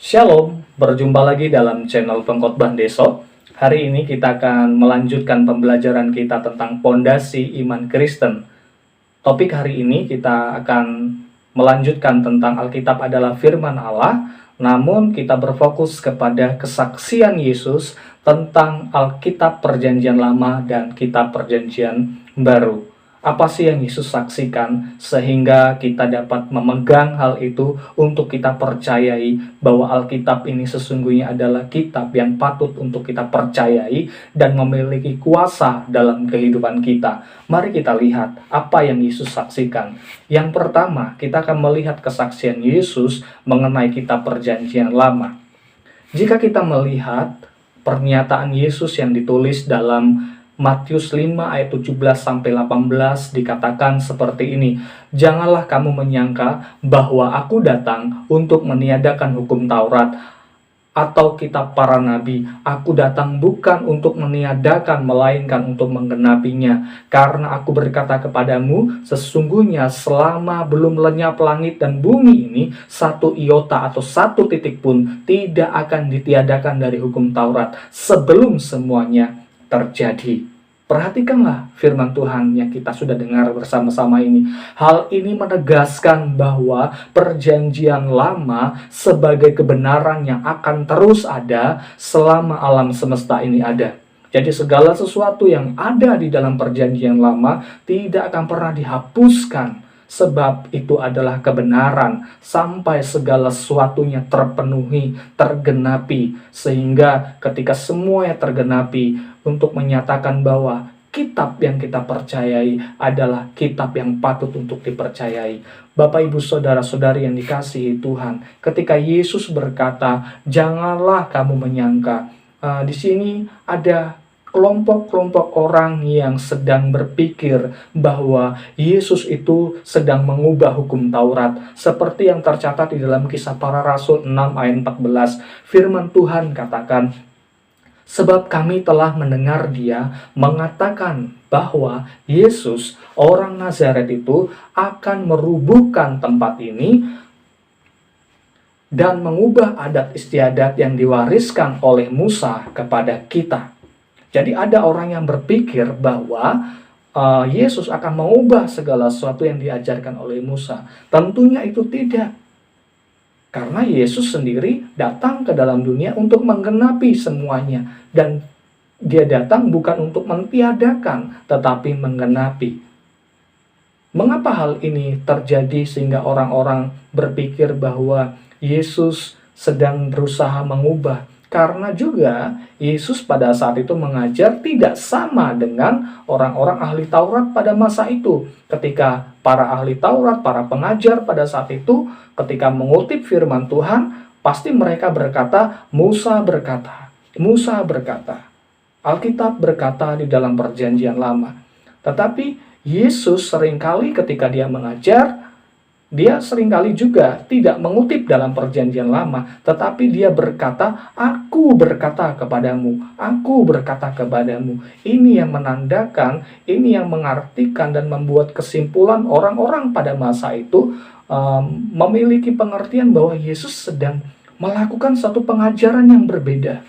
Shalom, berjumpa lagi dalam channel Pengkhotbah Deso. Hari ini kita akan melanjutkan pembelajaran kita tentang pondasi iman Kristen. Topik hari ini kita akan melanjutkan tentang Alkitab adalah firman Allah, namun kita berfokus kepada kesaksian Yesus tentang Alkitab Perjanjian Lama dan Kitab Perjanjian Baru. Apa sih yang Yesus saksikan sehingga kita dapat memegang hal itu untuk kita percayai bahwa Alkitab ini sesungguhnya adalah kitab yang patut untuk kita percayai dan memiliki kuasa dalam kehidupan kita. Mari kita lihat apa yang Yesus saksikan. Yang pertama, kita akan melihat kesaksian Yesus mengenai kitab Perjanjian Lama. Jika kita melihat pernyataan Yesus yang ditulis dalam Matius 5 ayat 17-18 dikatakan seperti ini. Janganlah kamu menyangka bahwa aku datang untuk meniadakan hukum Taurat atau kitab para nabi. Aku datang bukan untuk meniadakan, melainkan untuk menggenapinya. Karena aku berkata kepadamu, sesungguhnya selama belum lenyap langit dan bumi ini, satu iota atau satu titik pun tidak akan ditiadakan dari hukum Taurat sebelum semuanya terjadi. Perhatikanlah firman Tuhan yang kita sudah dengar bersama-sama ini. Hal ini menegaskan bahwa perjanjian lama sebagai kebenaran yang akan terus ada selama alam semesta ini ada. Jadi segala sesuatu yang ada di dalam perjanjian lama tidak akan pernah dihapuskan. Sebab itu adalah kebenaran sampai segala sesuatunya terpenuhi, tergenapi. Sehingga ketika semuanya tergenapi untuk menyatakan bahwa kitab yang kita percayai adalah kitab yang patut untuk dipercayai. Bapak, Ibu, Saudara-saudari yang dikasihi Tuhan, ketika Yesus berkata, janganlah kamu menyangka. Di sini ada kelompok-kelompok orang yang sedang berpikir bahwa Yesus itu sedang mengubah hukum Taurat. Seperti yang tercatat di dalam Kisah Para Rasul 6 ayat 14. Firman Tuhan katakan, sebab kami telah mendengar dia mengatakan bahwa Yesus, orang Nazaret itu, akan merubuhkan tempat ini dan mengubah adat istiadat yang diwariskan oleh Musa kepada kita. Jadi ada orang yang berpikir bahwa Yesus akan mengubah segala sesuatu yang diajarkan oleh Musa. Tentunya itu tidak. Karena Yesus sendiri datang ke dalam dunia untuk menggenapi semuanya. Dan dia datang bukan untuk mentiadakan, tetapi menggenapi. Mengapa hal ini terjadi sehingga orang-orang berpikir bahwa Yesus sedang berusaha mengubah? Karena juga Yesus pada saat itu mengajar tidak sama dengan orang-orang ahli Taurat pada masa itu. Ketika para ahli Taurat, para pengajar pada saat itu, ketika mengutip firman Tuhan, pasti mereka berkata, Musa berkata, Musa berkata. Alkitab berkata di dalam perjanjian lama. Tetapi Yesus seringkali ketika dia mengajar, dia seringkali juga tidak mengutip dalam perjanjian lama, tetapi dia berkata, aku berkata kepadamu, aku berkata kepadamu. Ini yang menandakan, ini yang mengartikan dan membuat kesimpulan orang-orang pada masa itu memiliki pengertian bahwa Yesus sedang melakukan satu pengajaran yang berbeda.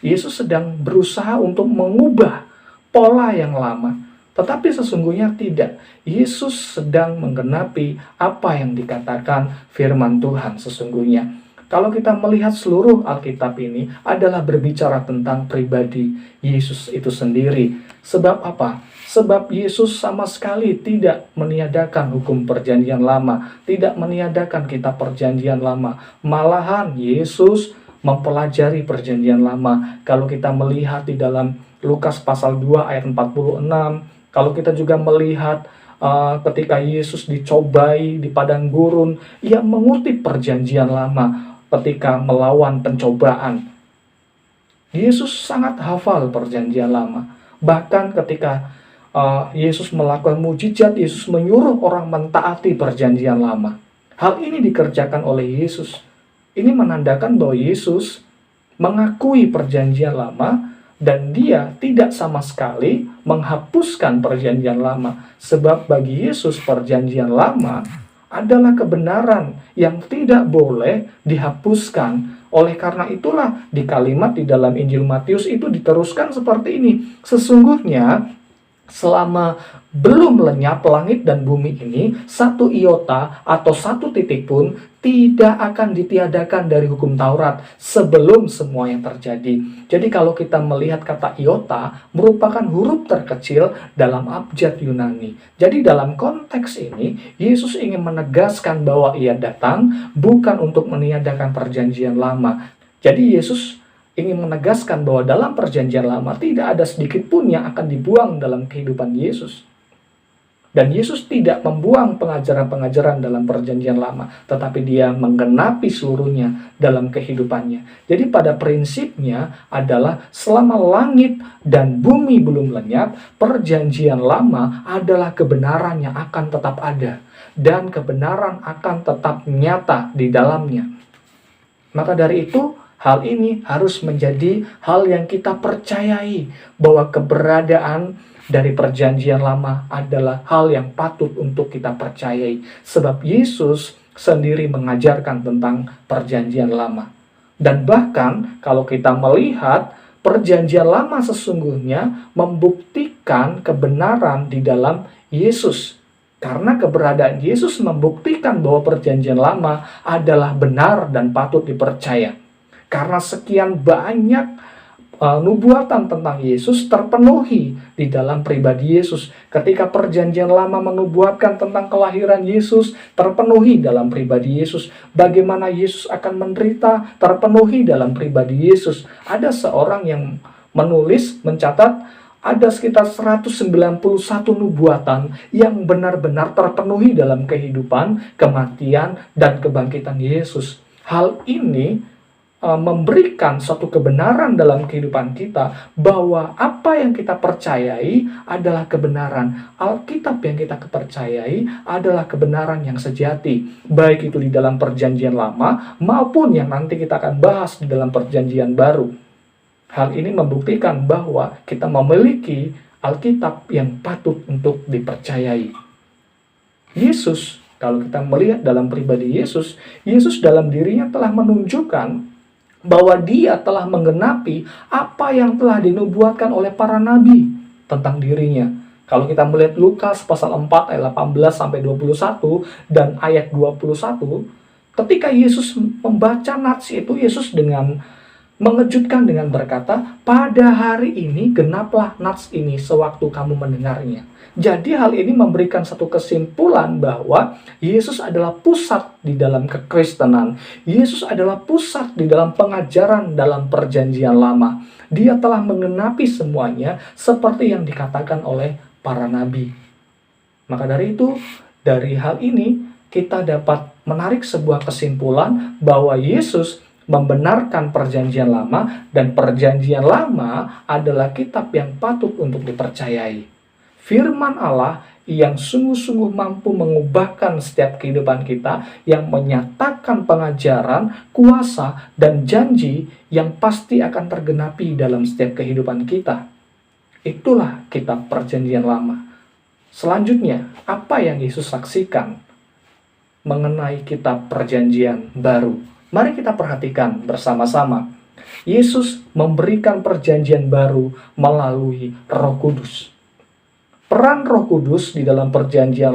Yesus sedang berusaha untuk mengubah pola yang lama. Tetapi sesungguhnya tidak. Yesus sedang menggenapi apa yang dikatakan firman Tuhan sesungguhnya. Kalau kita melihat seluruh Alkitab ini adalah berbicara tentang pribadi Yesus itu sendiri. Sebab apa? Sebab Yesus sama sekali tidak meniadakan hukum perjanjian lama, tidak meniadakan kitab perjanjian lama. Malahan Yesus mempelajari perjanjian lama. Kalau kita melihat di dalam Lukas pasal 2 ayat 46, kalau kita juga melihat ketika Yesus dicobai di padang gurun, ia mengutip perjanjian lama ketika melawan pencobaan. Yesus sangat hafal perjanjian lama. Bahkan ketika Yesus melakukan mujizat, Yesus menyuruh orang mentaati perjanjian lama. Hal ini dikerjakan oleh Yesus. Ini menandakan bahwa Yesus mengakui perjanjian lama dan dia tidak sama sekali menghapuskan perjanjian lama. Sebab bagi Yesus perjanjian lama adalah kebenaran yang tidak boleh dihapuskan. Oleh karena itulah di kalimat di dalam Injil Matius itu diteruskan seperti ini. Sesungguhnya selama belum lenyap langit dan bumi ini, satu iota atau satu titik pun tidak akan ditiadakan dari hukum Taurat sebelum semua yang terjadi. Jadi kalau kita melihat kata iota merupakan huruf terkecil dalam abjad Yunani. Jadi dalam konteks ini, Yesus ingin menegaskan bahwa ia datang bukan untuk meniadakan perjanjian lama. Jadi Yesus ingin menegaskan bahwa dalam perjanjian lama tidak ada sedikit pun yang akan dibuang dalam kehidupan Yesus. Dan Yesus tidak membuang pengajaran-pengajaran dalam perjanjian lama, tetapi dia menggenapi seluruhnya dalam kehidupannya. Jadi pada prinsipnya adalah selama langit dan bumi belum lenyap, perjanjian lama adalah kebenaran yang akan tetap ada. Dan kebenaran akan tetap nyata di dalamnya. Maka dari itu, hal ini harus menjadi hal yang kita percayai, bahwa keberadaan dari perjanjian lama adalah hal yang patut untuk kita percayai. Sebab Yesus sendiri mengajarkan tentang perjanjian lama. Dan bahkan kalau kita melihat perjanjian lama sesungguhnya membuktikan kebenaran di dalam Yesus. Karena keberadaan Yesus membuktikan bahwa perjanjian lama adalah benar dan patut dipercaya. Karena sekian banyak nubuatan tentang Yesus terpenuhi di dalam pribadi Yesus. Ketika perjanjian lama menubuatkan tentang kelahiran Yesus, terpenuhi dalam pribadi Yesus. Bagaimana Yesus akan menderita, terpenuhi dalam pribadi Yesus. Ada seorang yang menulis, mencatat, ada sekitar 191 nubuatan yang benar-benar terpenuhi dalam kehidupan, kematian, dan kebangkitan Yesus. Hal ini memberikan suatu kebenaran dalam kehidupan kita, bahwa apa yang kita percayai adalah kebenaran. Alkitab yang kita percayai adalah kebenaran yang sejati, baik itu di dalam perjanjian lama maupun yang nanti kita akan bahas di dalam perjanjian baru. Hal ini membuktikan bahwa kita memiliki Alkitab yang patut untuk dipercayai. Yesus, kalau kita melihat dalam pribadi Yesus, Yesus dalam dirinya telah menunjukkan bahwa dia telah menggenapi apa yang telah dinubuatkan oleh para nabi tentang dirinya. Kalau kita melihat Lukas pasal 4 ayat 18-21 dan ayat 21, ketika Yesus membaca nats itu, Yesus dengan mengejutkan dengan berkata, pada hari ini genaplah nats ini sewaktu kamu mendengarnya. Jadi hal ini memberikan satu kesimpulan bahwa Yesus adalah pusat di dalam kekristenan. Yesus adalah pusat di dalam pengajaran dalam perjanjian lama. Dia telah menggenapi semuanya seperti yang dikatakan oleh para nabi. Maka dari itu, dari hal ini kita dapat menarik sebuah kesimpulan bahwa Yesus membenarkan perjanjian lama, dan perjanjian lama adalah kitab yang patut untuk dipercayai. Firman Allah yang sungguh-sungguh mampu mengubahkan setiap kehidupan kita, yang menyatakan pengajaran, kuasa, dan janji yang pasti akan tergenapi dalam setiap kehidupan kita. Itulah kitab perjanjian lama. Selanjutnya, apa yang Yesus saksikan mengenai kitab perjanjian baru? Mari kita perhatikan bersama-sama. Yesus memberikan perjanjian baru melalui Roh Kudus. Peran Roh Kudus di dalam perjanjian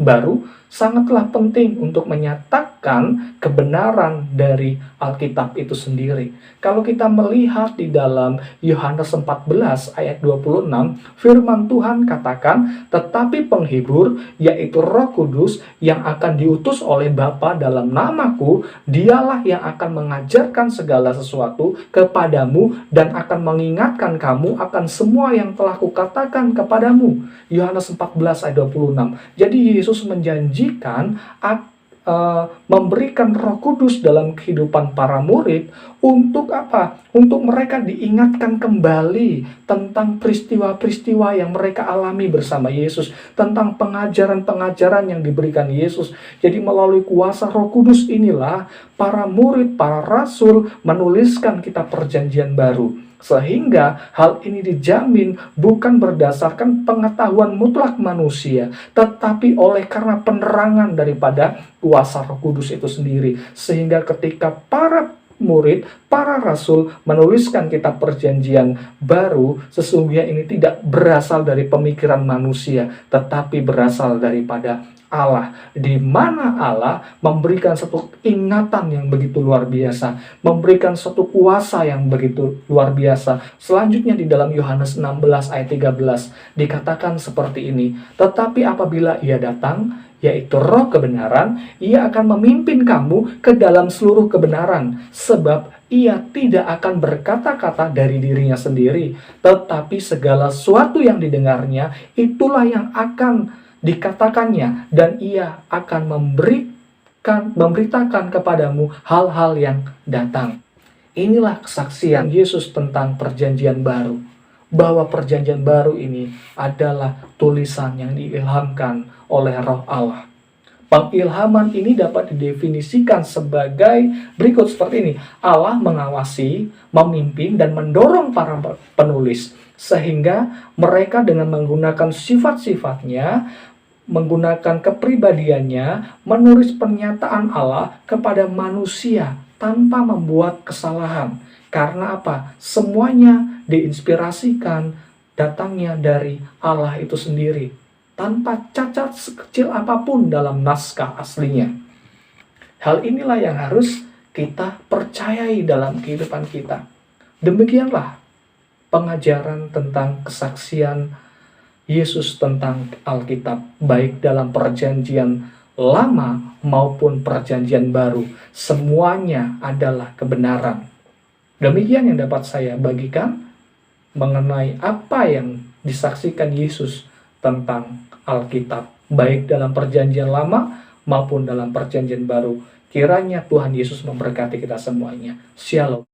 baru sangatlah penting untuk menyatakan kebenaran dari Alkitab itu sendiri. Kalau kita melihat di dalam Yohanes 14 ayat 26, firman Tuhan katakan, tetapi penghibur, yaitu Roh Kudus yang akan diutus oleh Bapa dalam namaku, dialah yang akan mengajarkan segala sesuatu kepadamu dan akan mengingatkan kamu akan semua yang telah kukatakan kepadamu. Yohanes 14 ayat 26. Jadi Yesus menjanjikan memberikan Roh Kudus dalam kehidupan para murid untuk apa? Untuk mereka diingatkan kembali tentang peristiwa-peristiwa yang mereka alami bersama Yesus, tentang pengajaran-pengajaran yang diberikan Yesus. Jadi melalui kuasa Roh Kudus inilah para murid, para rasul menuliskan kitab perjanjian baru. Sehingga hal ini dijamin bukan berdasarkan pengetahuan mutlak manusia, tetapi oleh karena penerangan daripada kuasa Roh Kudus itu sendiri. Sehingga ketika para murid, para rasul menuliskan kitab perjanjian baru, sesungguhnya ini tidak berasal dari pemikiran manusia, tetapi berasal daripada Allah, di mana Allah memberikan satu ingatan yang begitu luar biasa, memberikan satu kuasa yang begitu luar biasa. Selanjutnya di dalam Yohanes 16 ayat 13 dikatakan seperti ini, tetapi apabila ia datang, yaitu Roh kebenaran, ia akan memimpin kamu ke dalam seluruh kebenaran, sebab ia tidak akan berkata-kata dari dirinya sendiri, tetapi segala sesuatu yang didengarnya, itulah yang akan dikatakannya, dan ia akan memberitakan kepadamu hal-hal yang datang. Inilah kesaksian Yesus tentang perjanjian baru, bahwa perjanjian baru ini adalah tulisan yang diilhamkan oleh Roh Allah. Pengilhaman ini dapat didefinisikan sebagai berikut seperti ini. Allah mengawasi, memimpin, dan mendorong para penulis, sehingga mereka dengan menggunakan sifat-sifatnya, menggunakan kepribadiannya, menulis pernyataan Allah kepada manusia tanpa membuat kesalahan. Karena apa? Semuanya diinspirasikan datangnya dari Allah itu sendiri, tanpa cacat sekecil apapun dalam naskah aslinya. Hal inilah yang harus kita percayai dalam kehidupan kita. Demikianlah pengajaran tentang kesaksian Yesus tentang Alkitab, baik dalam perjanjian lama maupun perjanjian baru. Semuanya adalah kebenaran. Demikian yang dapat saya bagikan mengenai apa yang disaksikan Yesus tentang Alkitab, baik dalam perjanjian lama maupun dalam perjanjian baru. Kiranya Tuhan Yesus memberkati kita semuanya. Shalom.